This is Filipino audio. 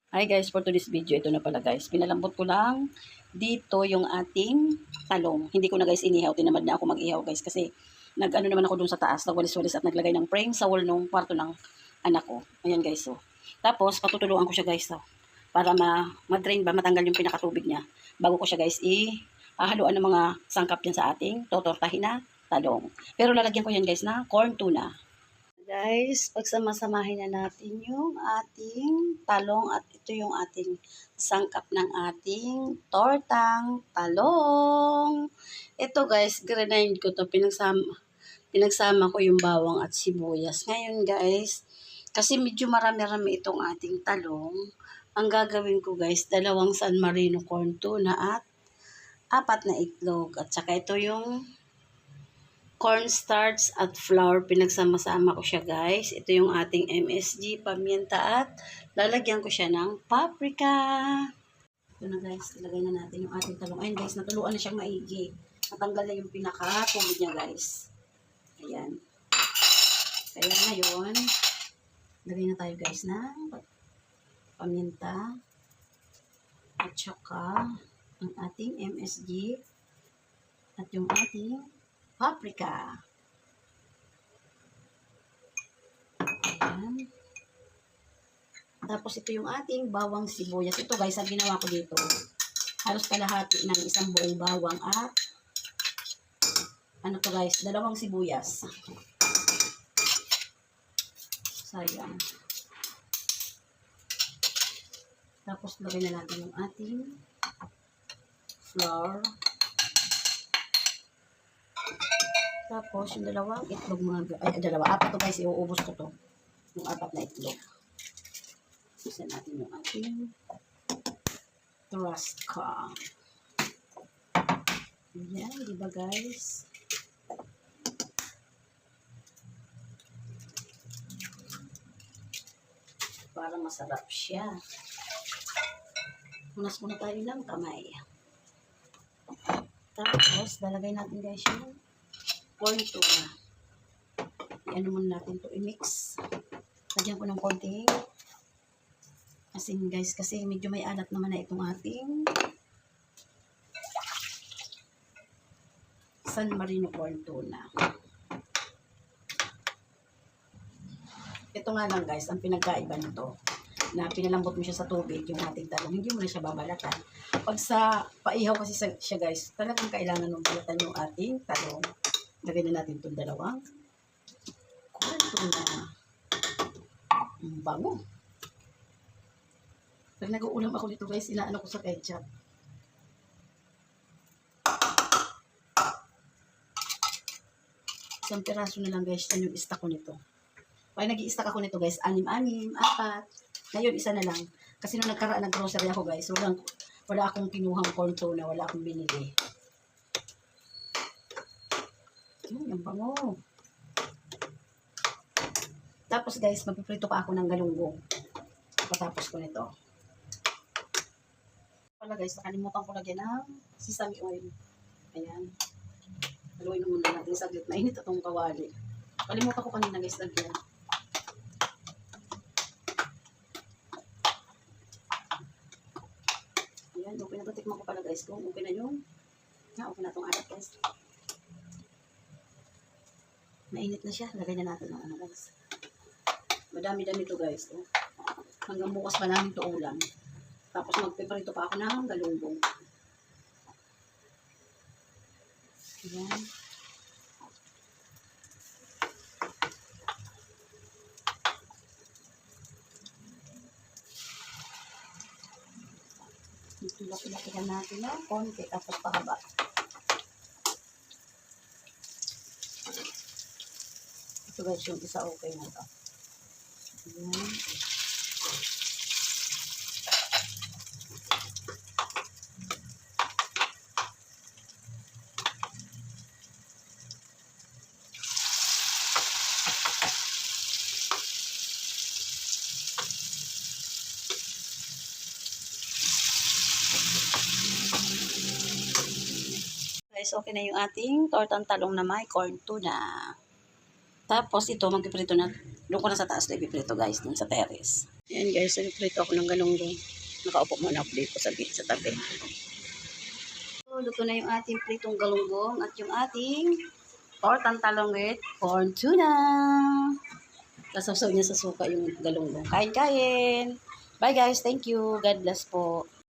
Hi guys, for today's video, ito na pala guys. Pinalambot ko lang dito yung ating talong. Hindi ko na guys inihaw. Tinamad na ako mag-ihaw guys. Kasi nag-ano naman ako dun sa taas. Nagwalis-walis at naglagay ng frame sa wall nung kwarto ng anak ko. Ayan guys. So. Tapos patutuluan ko siya guys. So, para ma-drain ba, matanggal yung pinakatubig niya. Bago ko siya guys haluan ng mga sangkap dyan sa ating totortahin na talong. Pero lalagyan ko yan guys na corn tuna. Guys, pagsama-samahin na natin yung ating talong at ito yung ating sangkap ng ating tortang talong. Ito guys, grind ko to, pinagsama ko yung bawang at sibuyas. Ngayon guys, kasi medyo marami-rami itong ating talong, ang gagawin ko guys, 2 San Marino corn tuna at 4 na itlog. At saka ito yung cornstarch at flour, pinagsama-sama ko siya guys. Ito yung ating MSG, paminta at lalagyan ko siya ng paprika. Ito na guys, ilagay na natin yung ating talong. Ayun guys, natuluan na siyang maigi. Natanggal na yung pinaka-tubig niya guys. Ayan. Kaya ngayon, lagay na tayo guys ng paminta at saka ang ating MSG at yung ating paprika. Ayan. Tapos ito yung ating bawang sibuyas. Ito guys, ang ginawa ko dito, halos kalahati ng isang buong bawang at ano to guys, 2 sibuyas. Sayang. Tapos lagay na natin yung ating flour. Tapos, yung 2 itlog mga, 4 to guys, iuubos ko to. Yung 4 na itlog. Isa natin yung ating truska. Ayan, diba guys? Para masarap siya. Punas muna tayo ng kamay. Tapos, lalagay natin guys yung corn tuna. I-ano muna natin to i-mix. Lagyan ko ng konting asin guys, kasi medyo may alat naman na itong ating San Marino corn tuna. Ito nga lang guys, ang pinagkaiba nito, na pinalambot mo siya sa tubig, yung ating talong, hindi mo na siya babalatan. Pag sa paihaw kasi siya guys, talagang kailangan mong balatan yung ating talong. Lagay na natin itong 2 corn tuna. Ang bango. Pag nag-uulam ako dito guys, inaano ko sa ketchup. Isang piraso na lang guys, yan yung stock ko nito. Pag nag-i-stock ako nito guys, 6, 4. Ngayon, isa na lang. Kasi nung nagkaraan ng grocery ako guys, wala akong kinuhang corn tuna, wala akong binili. Ang bango. Tapos guys, magpiprito pa ako ng galunggong. Patapos ko nito. Pala guys, nakalimutan ko lagyan ng sesame oil. Ayan. Haluin muna natin saglit. Mainit itong kawali. Kalimutan ko kanina guys lagyan. Ayan, okay na. Tikman ko pala guys kung okay na yung okay na itong alat guys. Mainit na siya. Lagay na natin ng ano guys. Madami-dami to guys. Oh. Hanggang bukas pa namin to ulam. Tapos magpiprito pa ako ng galunggong. Ayan. Laki-lakihan natin ng konti. Tapos pahaba. Ito guys yung isa okay na ito. Ayan. Guys, okay na yung ating tortang talong na may corn tuna. Tapos ito, magpiprito na. Doon ko na sa taas na ipiprito guys, dun sa terrace. Ayan guys, nagprito ako ng galunggong. Nakaupo muna ako dito sa tabi. So, luto na yung ating pritong galunggong at yung ating tortang talong with corn tuna. Kasasaw niya sa suka yung galunggong. Kain-kain! Bye guys, thank you. God bless po.